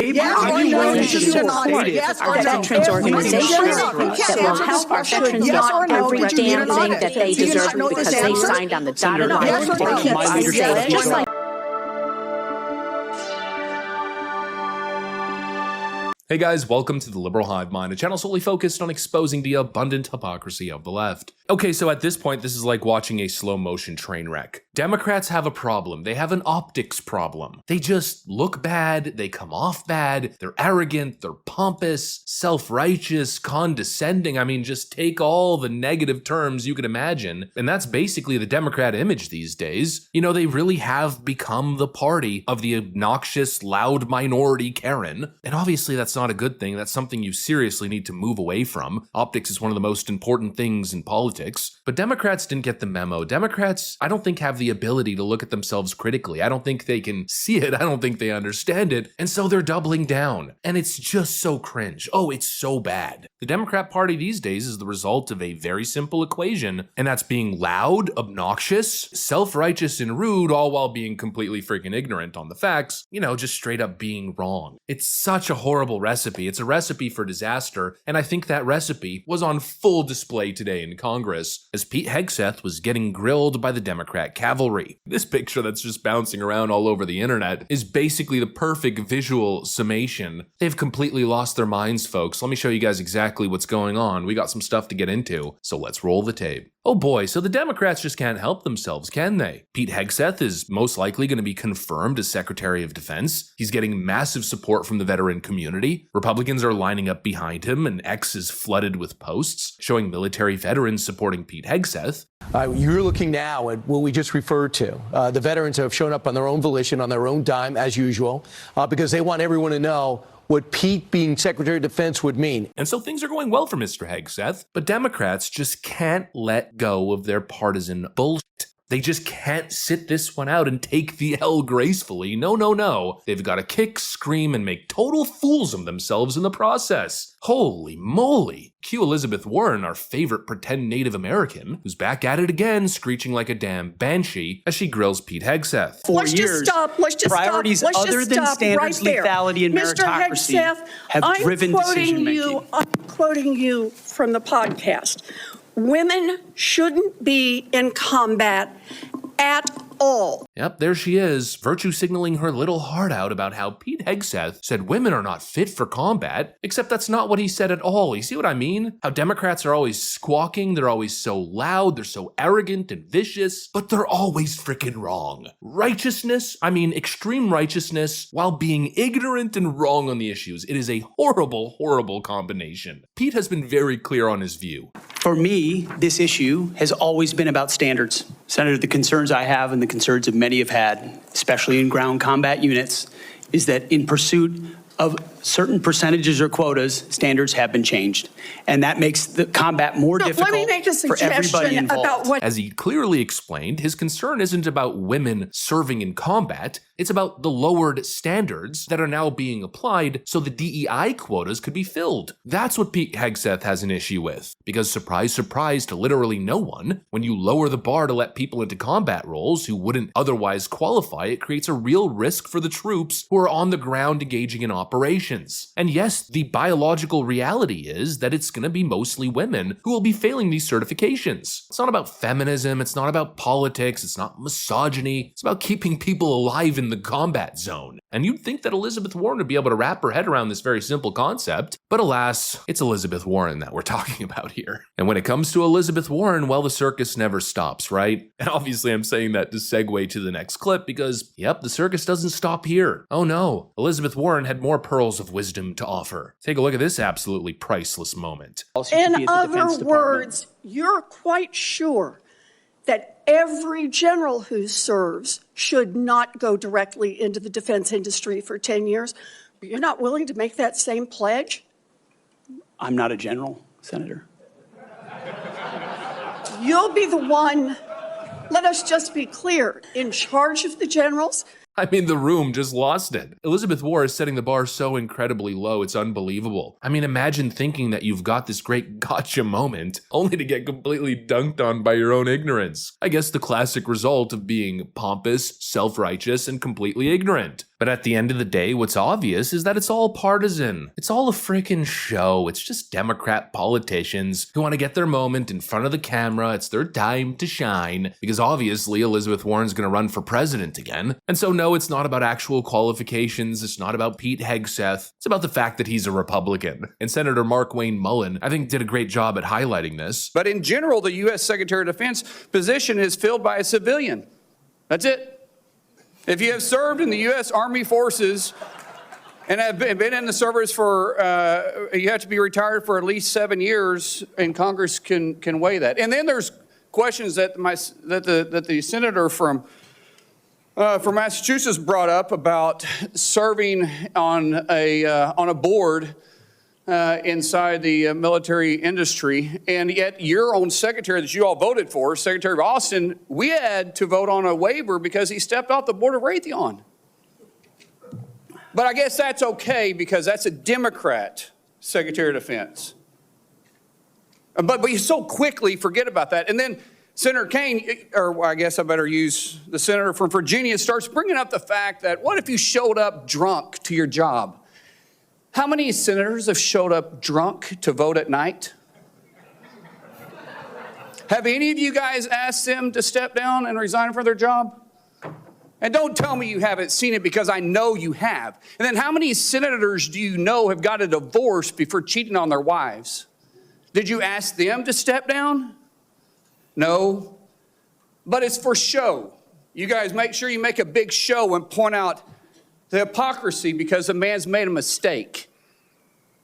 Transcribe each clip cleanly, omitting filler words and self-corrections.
Are you willing to support our veterans organizations that will help our veterans get every damn thing that they deserve because they signed on the dotted line to keep us safe, just like Hey guys, welcome to the Liberal Hive Mind, a channel solely focused on exposing the abundant hypocrisy of the left. Okay, so at this point, this is like watching a slow motion train wreck. Democrats have a problem. They have an optics problem. They just look bad, they come off bad, they're arrogant, they're pompous, self-righteous, condescending. I mean, just take all the negative terms you could imagine. And that's basically the Democrat image these days. You know, they really have become the party of the obnoxious, loud minority Karen. And obviously that's not a good thing. That's something you seriously need to move away from. Optics is one of the most important things in politics. But Democrats didn't get the memo. Democrats, I don't think, have the ability to look at themselves critically. I don't think they can see it. I don't think they understand it. And so they're doubling down. And it's just so cringe. Oh, it's so bad. The Democrat Party these days is the result of a very simple equation, and that's being loud, obnoxious, self-righteous, and rude, all while being completely freaking ignorant on the facts, you know, just straight up being wrong. It's such a horrible recipe. It's a recipe for disaster, and I think that recipe was on full display today in Congress as Pete Hegseth was getting grilled by the Democrat cavalry. This picture that's just bouncing around all over the internet is basically the perfect visual summation. They've completely lost their minds, folks. Let me show you guys exactly what's going on. We got some stuff to get into, so let's roll the tape. Oh boy, so the Democrats just can't help themselves, can they? Pete Hegseth is most likely going to be confirmed as Secretary of Defense. He's getting massive support from the veteran community. Republicans are lining up behind him, and X is flooded with posts showing military veterans supporting Pete Hegseth. You're looking now at what we just referred to. The veterans have shown up on their own volition, on their own dime, as usual, because they want everyone to know what Pete being Secretary of Defense would mean. And so things are going well for Mr. Hegseth, but Democrats just can't let go of their partisan bullshit. They just can't sit this one out and take the L gracefully. No, no, no. They've got to kick, scream, and make total fools of themselves in the process. Holy moly. Cue Elizabeth Warren, our favorite pretend Native American, who's back at it again, screeching like a damn banshee as she grills Pete Hegseth. Let's just stop. Priorities other than standards, lethality, and meritocracy have driven decision-making. I'm quoting you from the podcast. Women shouldn't be in combat at all. Yep, there she is, virtue signaling her little heart out about how Pete Hegseth said women are not fit for combat, except that's not what he said at all. You see what I mean? How Democrats are always squawking, they're always so loud, they're so arrogant and vicious, but they're always freaking wrong. Righteousness, I mean extreme righteousness, while being ignorant and wrong on the issues. It is a horrible, horrible combination. Pete has been very clear on his view. For me, this issue has always been about standards. Senator, the concerns I have and the concerns that many have had, especially in ground combat units, is that in pursuit of certain percentages or quotas, standards have been changed. And that makes the combat more difficult let me make a for everybody suggestion involved. about what As he clearly explained, his concern isn't about women serving in combat, it's about the lowered standards that are now being applied so the DEI quotas could be filled. That's what Pete Hegseth has an issue with. Because surprise, surprise to literally no one, when you lower the bar to let people into combat roles who wouldn't otherwise qualify, it creates a real risk for the troops who are on the ground engaging in operations. And yes, the biological reality is that it's going to be mostly women who will be failing these certifications. It's not about feminism, it's not about politics, it's not misogyny, it's about keeping people alive in the combat zone. And you'd think that Elizabeth Warren would be able to wrap her head around this very simple concept, but alas, it's Elizabeth Warren that we're talking about here. And when it comes to Elizabeth Warren, well, the circus never stops, right? And obviously I'm saying that to segue to the next clip because, yep, the circus doesn't stop here. Oh no, Elizabeth Warren had more pearls of wisdom to offer. Take a look at this absolutely priceless moment. In other words, you're quite sure that every general who serves should not go directly into the defense industry for 10 years. But you're not willing to make that same pledge? I'm not a general, Senator. You'll be the one, let us just be clear, in charge of the generals. I mean, the room just lost it. Elizabeth Warren is setting the bar so incredibly low, it's unbelievable. I mean, imagine thinking that you've got this great gotcha moment, only to get completely dunked on by your own ignorance. I guess the classic result of being pompous, self-righteous, and completely ignorant. But at the end of the day, what's obvious is that it's all partisan. It's all a freaking show. It's just Democrat politicians who want to get their moment in front of the camera. It's their time to shine, because obviously Elizabeth Warren's going to run for president again. And so no, it's not about actual qualifications. It's not about Pete Hegseth. It's about the fact that he's a Republican. And Senator Mark Wayne Mullen, I think, did a great job at highlighting this. But in general, the U.S. Secretary of Defense position is filled by a civilian. That's it. If you have served in the U.S. Army Forces and have been in the service for, you have to be retired for at least 7 years, and Congress can weigh that. And then there's questions that the senator from Massachusetts brought up about serving on a board inside the military industry, and yet your own secretary that you all voted for, Secretary of Austin, we had to vote on a waiver because he stepped off the board of Raytheon. But I guess that's okay because that's a Democrat Secretary of Defense. But you so quickly forget about that. And then Senator Kaine, or I guess I better use the senator from Virginia, starts bringing up the fact that what if you showed up drunk to your job? How many senators have showed up drunk to vote at night? Have any of you guys asked them to step down and resign from their job? And don't tell me you haven't seen it, because I know you have. And then how many senators do you know have got a divorce before cheating on their wives? Did you ask them to step down? No. But it's for show. You guys make sure you make a big show and point out the hypocrisy because the man's made a mistake.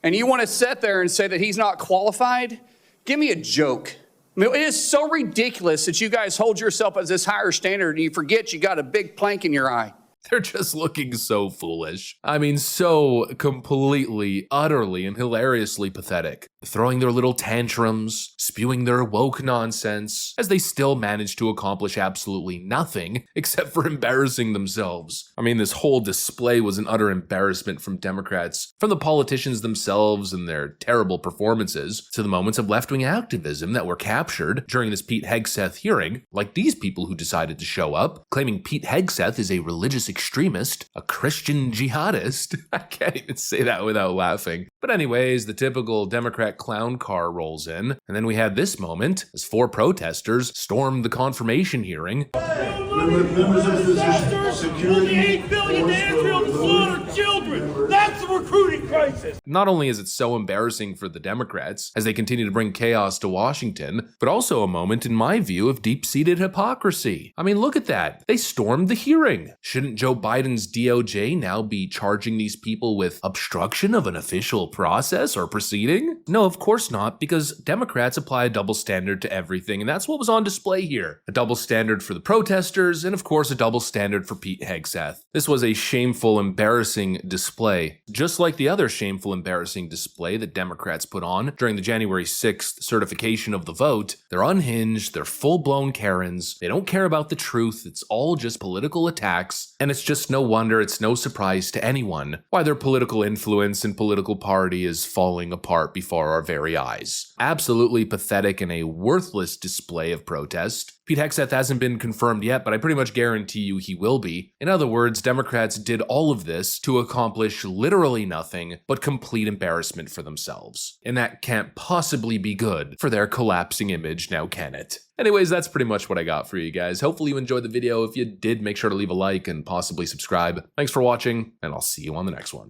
And you want to sit there and say that he's not qualified? Give me a joke. I mean, it is so ridiculous that you guys hold yourself as this higher standard and you forget you got a big plank in your eye. They're just looking so foolish. I mean, so completely, utterly, and hilariously pathetic. Throwing their little tantrums, spewing their woke nonsense, as they still manage to accomplish absolutely nothing except for embarrassing themselves. I mean, this whole display was an utter embarrassment from Democrats, from the politicians themselves and their terrible performances, to the moments of left-wing activism that were captured during this Pete Hegseth hearing, like these people who decided to show up, claiming Pete Hegseth is a religious extremist, a Christian jihadist. I can't even say that without laughing. But anyways, the typical Democrat clown car rolls in, and then we had this moment as 4 protesters stormed the confirmation hearing. Members of the security, 8 billion to Israel to slaughter children. That's the recruiting crisis. Not only is it so embarrassing for the Democrats as they continue to bring chaos to Washington, but also a moment, in my view, of deep-seated hypocrisy. I mean, look at that. They stormed the hearing. Shouldn't Joe Biden's DOJ now be charging these people with obstruction of an official process or proceeding? No, of course not, because Democrats apply a double standard to everything, and that's what was on display here. A double standard for the protesters, and of course a double standard for Pete Hegseth. This was a shameful, embarrassing display, just like the other shameful, embarrassing display that Democrats put on during the January 6th certification of the vote. They're unhinged, they're full-blown Karens, they don't care about the truth, it's all just political attacks, and it's just no wonder, it's no surprise to anyone why their political influence and political party is falling apart before our very eyes. Absolutely pathetic and a worthless display of protest. Pete Hegseth hasn't been confirmed yet, but I pretty much guarantee you he will be. In other words, Democrats did all of this to accomplish literally nothing but complete embarrassment for themselves. And that can't possibly be good for their collapsing image, now can it? Anyways, that's pretty much what I got for you guys. Hopefully you enjoyed the video. If you did, make sure to leave a like and possibly subscribe. Thanks for watching, and I'll see you on the next one.